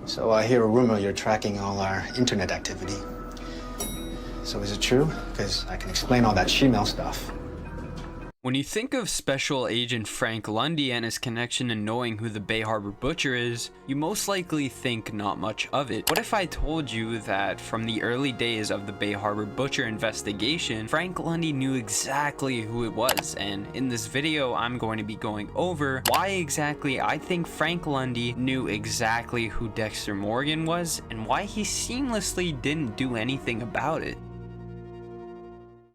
So I hear a rumor you're tracking all our internet activity. So is it true? Because I can explain all that Gmail stuff. When you think of Special Agent Frank Lundy and his connection to knowing who the Bay Harbor Butcher is, you most likely think not much of it. What if I told you that from the early days of the Bay Harbor Butcher investigation, Frank Lundy knew exactly who it was? And in this video, I'm going to be going over why exactly I think Frank Lundy knew exactly who Dexter Morgan was, and why he seamlessly didn't do anything about it.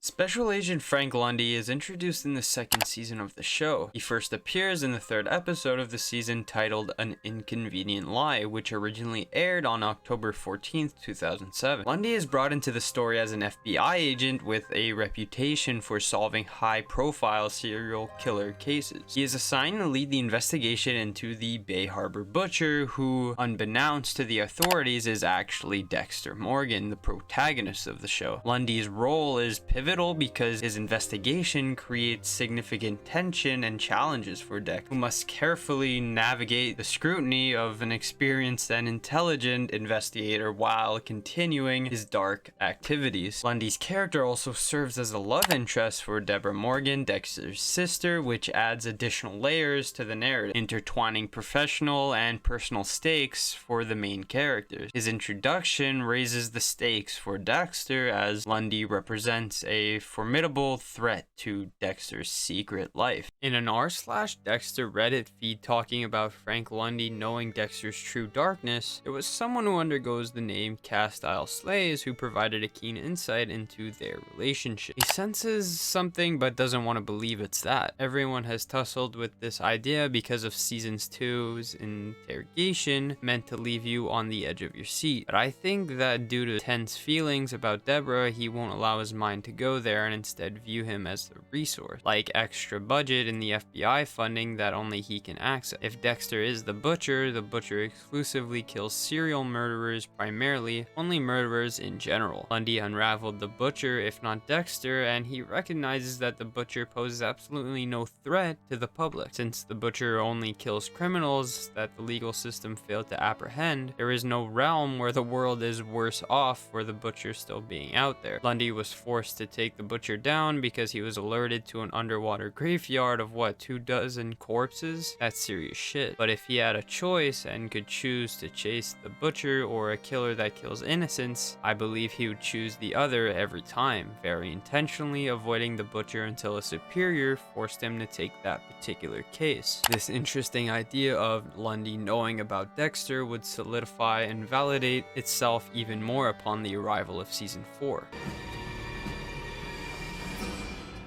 Special Agent Frank Lundy is introduced in the second season of the show. He first appears in the third episode of the season titled An Inconvenient Lie, which originally aired on October 14th, 2007. Lundy is brought into the story as an FBI agent with a reputation for solving high-profile serial killer cases. He is assigned to lead the investigation into the Bay Harbor Butcher, who, unbeknownst to the authorities, is actually Dexter Morgan, the protagonist of the show. Lundy's role is pivotal because his investigation creates significant tension and challenges for Dex, who must carefully navigate the scrutiny of an experienced and intelligent investigator while continuing his dark activities. Lundy's character also serves as a love interest for Deborah Morgan, Dexter's sister, which adds additional layers to the narrative, intertwining professional and personal stakes for the main characters. His introduction raises the stakes for Dexter, as Lundy represents a formidable threat to Dexter's secret life. In an r/Dexter Reddit feed talking about Frank Lundy knowing Dexter's true darkness, there was someone who undergoes the name Castile Slays who provided a keen insight into their relationship. He senses something but doesn't want to believe it's that. Everyone has tussled with this idea because of season 2's interrogation, meant to leave you on the edge of your seat. But I think that due to tense feelings about Deborah, he won't allow his mind to go there and instead view him as a resource, like extra budget in the FBI funding that only he can access. If Dexter is the Butcher exclusively kills serial murderers primarily, only murderers in general. Lundy unraveled the Butcher, if not Dexter, and he recognizes that the Butcher poses absolutely no threat to the public. Since the Butcher only kills criminals that the legal system failed to apprehend, there is no realm where the world is worse off for the Butcher still being out there. Lundy was forced to take the Butcher down because he was alerted to an underwater graveyard of 24 corpses? That's serious shit. But if he had a choice and could choose to chase the Butcher or a killer that kills innocents, I believe he would choose the other every time, very intentionally avoiding the Butcher until a superior forced him to take that particular case. This interesting idea of Lundy knowing about Dexter would solidify and validate itself even more upon the arrival of season 4.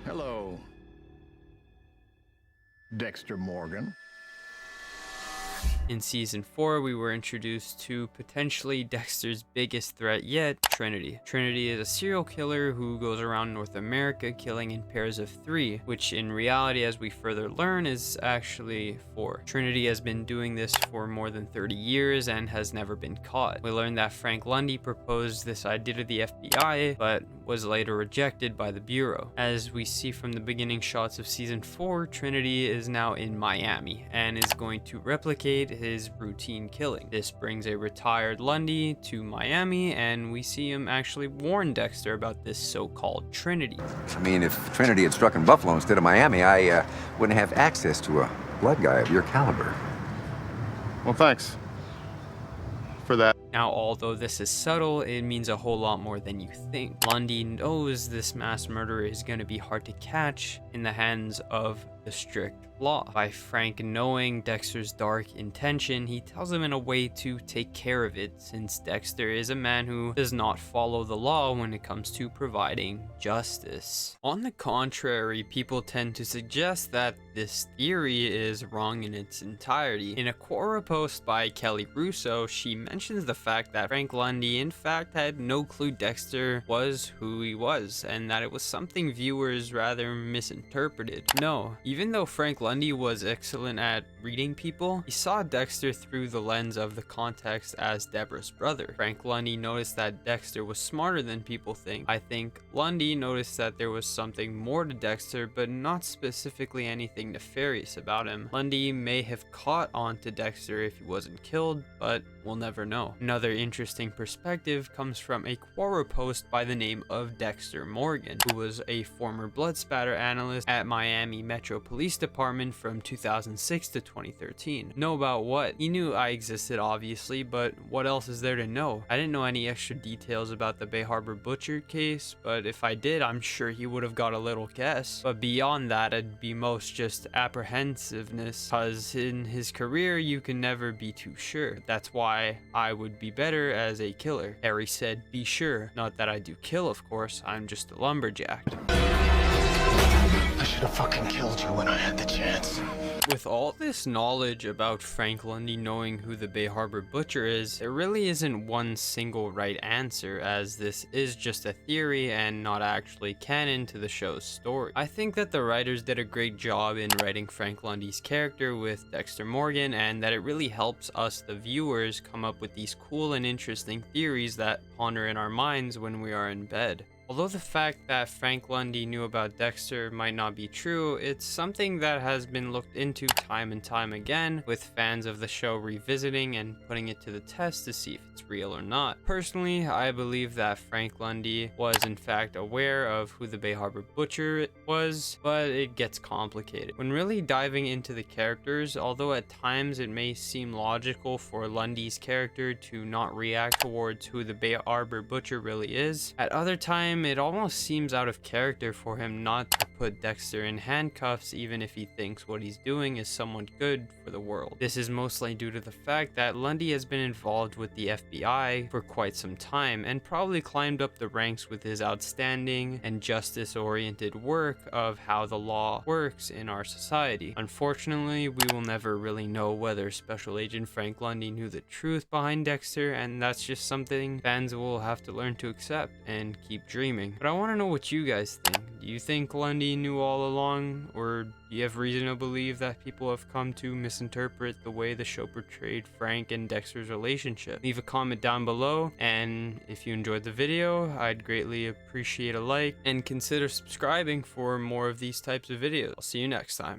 Hello, Dexter Morgan. In season 4, we were introduced to potentially Dexter's biggest threat yet, Trinity. Trinity is a serial killer who goes around North America killing in pairs of 3, which in reality, as we further learn, is actually 4. Trinity has been doing this for more than 30 years and has never been caught. We learned that Frank Lundy proposed this idea to the FBI, but was later rejected by the Bureau. As we see from the beginning shots of season 4, Trinity is now in Miami and is going to replicate his routine killing. This brings a retired Lundy to Miami, and we see him actually warn Dexter about this so-called Trinity. I mean, if Trinity had struck in Buffalo instead of Miami, I wouldn't have access to a blood guy of your caliber. Well, thanks for that. Now, although this is subtle, it means a whole lot more than you think. Lundy knows this mass murderer is going to be hard to catch in the hands of the strict law. By Frank knowing Dexter's dark intention, he tells him in a way to take care of it, since Dexter is a man who does not follow the law when it comes to providing justice. On the contrary, people tend to suggest that this theory is wrong in its entirety. In a Quora post by Kelly Russo, she mentions the fact that Frank Lundy in fact had no clue Dexter was who he was, and that it was something viewers rather misinterpreted. No, even though Frank Lundy was excellent at reading people, he saw Dexter through the lens of the context as Deborah's brother. Frank Lundy noticed that Dexter was smarter than people think. I think Lundy noticed that there was something more to Dexter, but not specifically anything nefarious about him. Lundy may have caught on to Dexter if he wasn't killed, but we'll never know. Another interesting perspective comes from a Quora post by the name of Dexter Morgan, who was a former blood spatter analyst at Miami Metro Police Department from 2006 to 2013. Know about what? He knew I existed, obviously, but what else is there to know? I didn't know any extra details about the Bay Harbor Butcher case, but if I did, I'm sure he would have got a little guess. But beyond that, it'd be most just apprehensiveness, cause in his career, you can never be too sure. That's why I would be better as a killer. Harry said, be sure. Not that I do kill, of course, I'm just a lumberjack. I should have fucking killed you when I had the chance. With all this knowledge about Frank Lundy knowing who the Bay Harbor Butcher is, there really isn't one single right answer, as this is just a theory and not actually canon to the show's story. I think that the writers did a great job in writing Frank Lundy's character with Dexter Morgan, and that it really helps us, the viewers, come up with these cool and interesting theories that ponder in our minds when we are in bed. Although the fact that Frank Lundy knew about Dexter might not be true, it's something that has been looked into time and time again, with fans of the show revisiting and putting it to the test to see if it's real or not. Personally, I believe that Frank Lundy was in fact aware of who the Bay Harbor Butcher was, but it gets complicated. When really diving into the characters, although at times it may seem logical for Lundy's character to not react towards who the Bay Harbor Butcher really is, at other times it almost seems out of character for him not to put Dexter in handcuffs even if he thinks what he's doing is somewhat good for the world. This is mostly due to the fact that Lundy has been involved with the FBI for quite some time and probably climbed up the ranks with his outstanding and justice-oriented work of how the law works in our society. Unfortunately, we will never really know whether Special Agent Frank Lundy knew the truth behind Dexter, and that's just something fans will have to learn to accept and keep dreaming. But I want to know what you guys think. Do you think Lundy knew all along, or do you have reason to believe that people have come to misinterpret the way the show portrayed Frank and Dexter's relationship? Leave a comment down below, and if you enjoyed the video, I'd greatly appreciate a like, and consider subscribing for more of these types of videos. I'll see you next time.